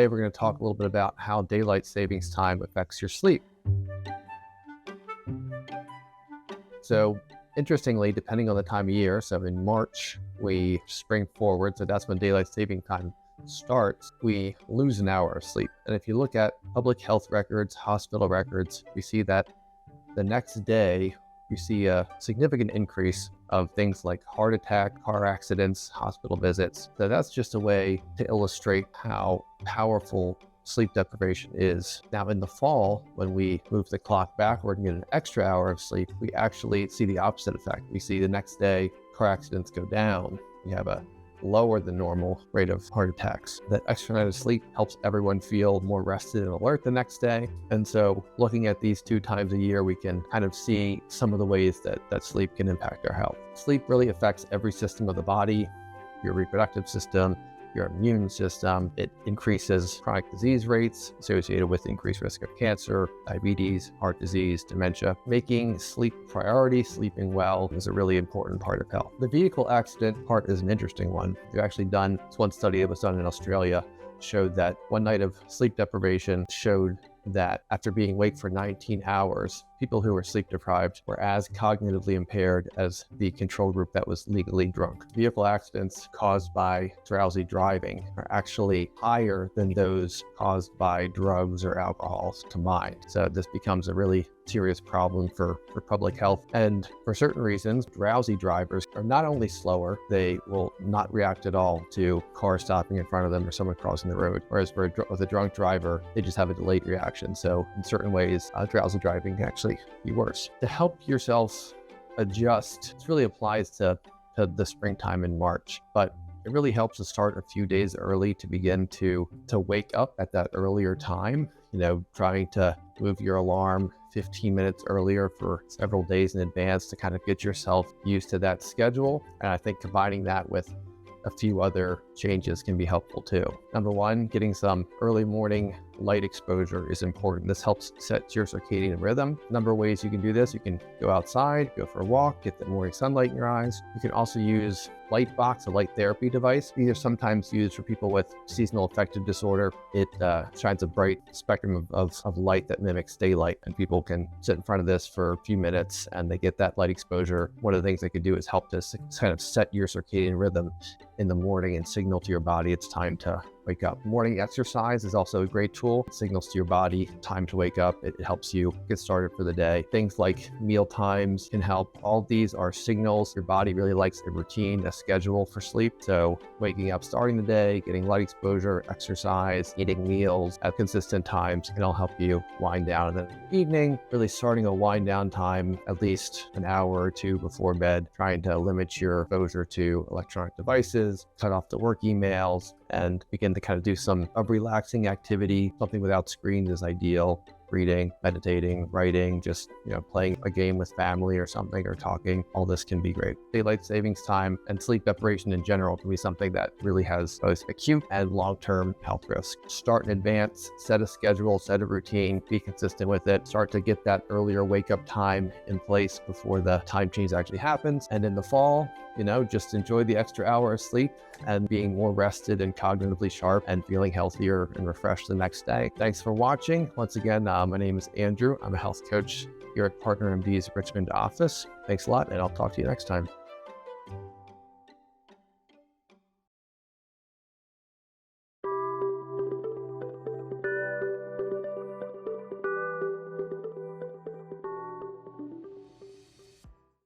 Today we're going to talk a little bit about how daylight savings time affects your sleep. So interestingly, depending on the time of year, so in March, we spring forward, so that's when daylight saving time starts, we lose an hour of sleep. And if you look at public health records, hospital records, we see that the next day, you see a significant increase of things like heart attack, car accidents, hospital visits. So that's just a way to illustrate how powerful sleep deprivation is. Now in the fall, when we move the clock backward and get an extra hour of sleep, we actually see the opposite effect. We see the next day, car accidents go down. We have a lower than normal rate of heart attacks. That extra night of sleep helps everyone feel more rested and alert the next day. And so looking at these 2 times a year, we can kind of see some of the ways that sleep can impact our health. Sleep really affects every system of the body, your reproductive system, your immune system. It increases chronic disease rates associated with increased risk of cancer, diabetes, heart disease, dementia. Making sleep a priority, sleeping well, is a really important part of health. The vehicle accident part is an interesting one. They've actually done one study that was done in Australia, showed that one night of sleep deprivation showed that after being awake for 19 hours, people who were sleep deprived were as cognitively impaired as the control group that was legally drunk. Vehicle accidents caused by drowsy driving are actually higher than those caused by drugs or alcohol combined. So this becomes a really serious problem for public health. And for certain reasons, drowsy drivers are not only slower, they will not react at all to cars stopping in front of them or someone crossing the road. Whereas with a drunk driver, they just have a delayed reaction. So in certain ways, drowsy driving can actually be worse. To help yourself adjust, this really applies to the springtime in March, but it really helps to start a few days early to begin to wake up at that earlier time. Trying to move your alarm 15 minutes earlier for several days in advance to kind of get yourself used to that schedule. And I think combining that with a few other changes can be helpful too. Number one, getting some early morning light exposure is important. This helps set your circadian rhythm. A number of ways you can do this. You can go outside, go for a walk, get the morning sunlight in your eyes. You can also use Lightbox, a light therapy device. These are sometimes used for people with seasonal affective disorder. It shines a bright spectrum of light that mimics daylight, and people can sit in front of this for a few minutes and they get that light exposure. One of the things they could do is help to kind of set your circadian rhythm in the morning and signal to your body it's time to wake up. Morning exercise is also a great tool. It signals to your body time to wake up. It helps you get started for the day. Things like meal times can help. All these are signals. Your body really likes a routine, a schedule for sleep. So waking up, starting the day, getting light exposure, exercise, eating meals at consistent times can all help you wind down. And then in the evening, really starting a wind down time at least an hour or 2 before bed, trying to limit your exposure to electronic devices, cut off the work emails, and begin to kind of do some relaxing activity. Something without screens is ideal. Reading, meditating, writing, just playing a game with family or something, or talking. All this can be great. Daylight savings time and sleep deprivation in general can be something that really has both acute and long-term health risk. Start in advance, set a schedule, set a routine, be consistent with it. Start to get that earlier wake-up time in place before the time change actually happens. And in the fall, just enjoy the extra hour of sleep and being more rested and cognitively sharp and feeling healthier and refreshed the next day. Thanks for watching. Once again, my name is Andrew. I'm a health coach here at PartnerMD's Richmond office. Thanks a lot, and I'll talk to you next time.